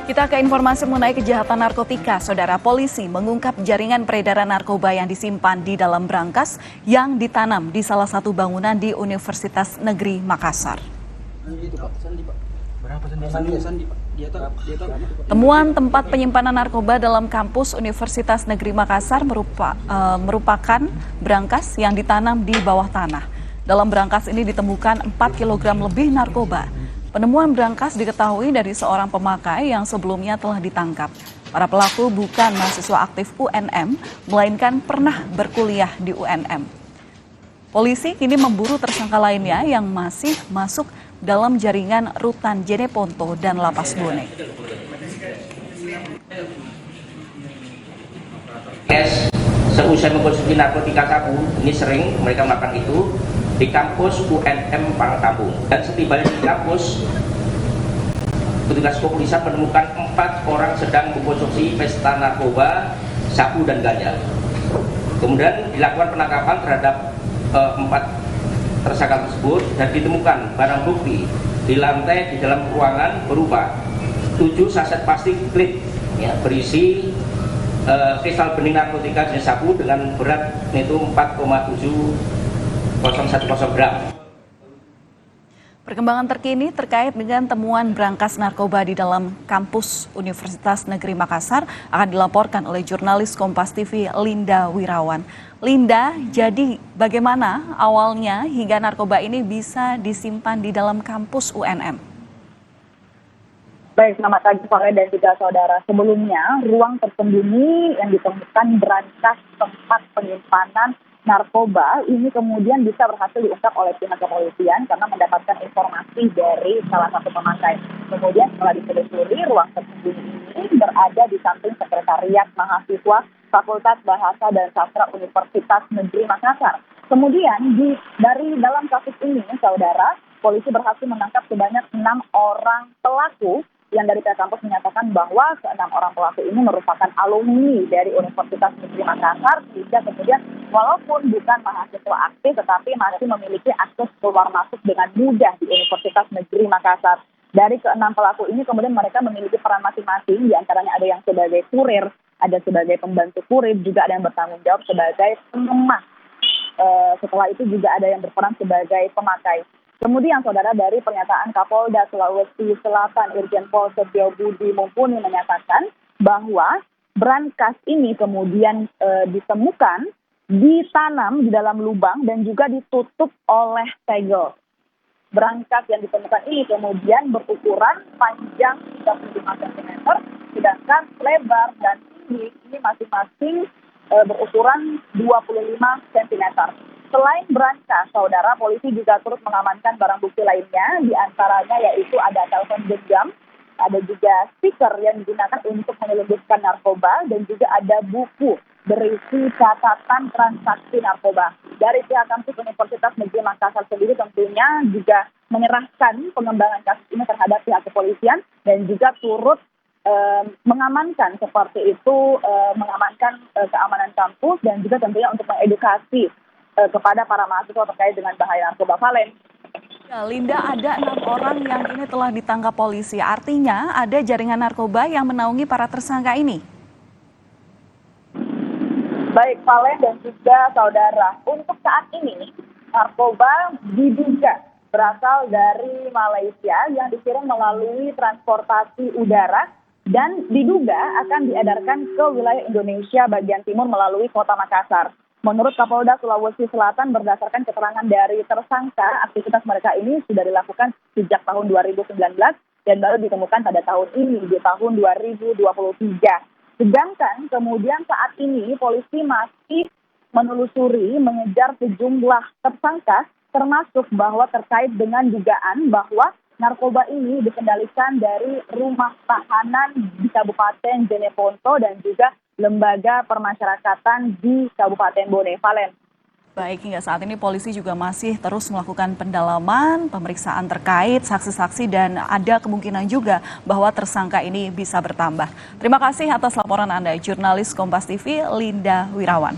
Kita ke informasi mengenai kejahatan narkotika. Saudara, polisi mengungkap jaringan peredaran narkoba yang disimpan di dalam brankas yang ditanam di salah satu bangunan di Universitas Negeri Makassar. Temuan tempat penyimpanan narkoba dalam kampus Universitas Negeri Makassar merupakan brankas yang ditanam di bawah tanah. Dalam brankas ini ditemukan 4 kg lebih narkoba. Penemuan brankas diketahui dari seorang pemakai yang sebelumnya telah ditangkap. Para pelaku bukan mahasiswa aktif UNM, melainkan pernah berkuliah di UNM. Polisi kini memburu tersangka lainnya yang masih masuk dalam jaringan Rutan Jeneponto dan Lapas Bone. Seusai mengkonsumsi narkotika sabu, ini sering mereka melakukan itu di kampus UNM Parangkampung. Dan setibanya di kampus, petugas kepolisian menemukan 4 orang sedang mengkonsumsi pesta narkoba, sabu dan ganja. Kemudian dilakukan penangkapan terhadap 4 tersangka tersebut dan ditemukan barang bukti di lantai di dalam ruangan berupa 7 saset plastik klip ya, berisi kristal bening narkotika jenis sabu dengan berat itu 4,7010 gram. Perkembangan terkini terkait dengan temuan brankas narkoba di dalam kampus Universitas Negeri Makassar akan dilaporkan oleh jurnalis Kompas TV Linda Wirawan. Linda, jadi bagaimana awalnya hingga narkoba ini bisa disimpan di dalam kampus UNM? Baik, selamat pagi Pak dan juga saudara. Sebelumnya, ruang tersembunyi yang ditemukan brankas tempat penyimpanan narkoba ini kemudian bisa berhasil diungkap oleh pihak kepolisian karena mendapatkan informasi dari salah satu pemakai. Kemudian setelah ditelusuri, ruang tersembunyi ini berada di samping sekretariat mahasiswa Fakultas Bahasa dan Sastra Universitas Negeri Makassar. Kemudian dari dalam kasus ini, saudara, polisi berhasil menangkap sebanyak 6 orang pelaku yang dari pihak kampus menyatakan bahwa ke-6 orang pelaku ini merupakan alumni dari Universitas Negeri Makassar, sehingga kemudian walaupun bukan mahasiswa aktif tetapi masih memiliki akses keluar masuk dengan mudah di Universitas Negeri Makassar. Dari ke-6 pelaku ini kemudian mereka memiliki peran masing-masing, di antaranya ada yang sebagai kurir, ada sebagai pembantu kurir, juga ada yang bertanggung jawab sebagai pengemas. Setelah itu juga ada yang berperan sebagai pemakai. Kemudian saudara, dari pernyataan Kapolda Sulawesi Selatan Irjen Pol Setio Budi Mumpuni menyatakan bahwa brankas ini kemudian ditemukan, ditanam di dalam lubang dan juga ditutup oleh segel. Brankas yang ditemukan ini kemudian berukuran panjang 35 cm, sedangkan lebar dan tinggi ini masing-masing berukuran 25 cm. Selain brankas, saudara, polisi juga turut mengamankan barang bukti lainnya, di antaranya yaitu ada telepon genggam, ada juga stiker yang digunakan untuk menyelundupkan narkoba, dan juga ada buku berisi catatan transaksi narkoba. Dari pihak kampus Universitas Negeri Makassar sendiri tentunya juga menyerahkan pengembangan kasus ini terhadap pihak kepolisian dan juga turut mengamankan seperti itu, mengamankan keamanan kampus dan juga tentunya untuk mengedukasi kepada para mahasiswa terkait dengan bahaya narkoba. Valen. Ya, Linda, ada 6 orang yang kini telah ditangkap polisi. Artinya ada jaringan narkoba yang menaungi para tersangka ini. Baik, Valen dan juga saudara. Untuk saat ini, narkoba diduga berasal dari Malaysia yang dikirim melalui transportasi udara dan diduga akan diedarkan ke wilayah Indonesia bagian timur melalui kota Makassar. Menurut Kapolda Sulawesi Selatan, berdasarkan keterangan dari tersangka, aktivitas mereka ini sudah dilakukan sejak tahun 2019 dan baru ditemukan pada tahun ini, di tahun 2023. Sedangkan kemudian saat ini polisi masih menelusuri, mengejar sejumlah tersangka, termasuk bahwa terkait dengan dugaan bahwa narkoba ini dikendalikan dari rumah tahanan di Kabupaten Jeneponto dan juga lembaga permasyarakatan di Kabupaten Bone. Valen. Baik, hingga saat ini polisi juga masih terus melakukan pendalaman, pemeriksaan terkait saksi-saksi dan ada kemungkinan juga bahwa tersangka ini bisa bertambah. Terima kasih atas laporan Anda, jurnalis Kompas TV Linda Wirawan.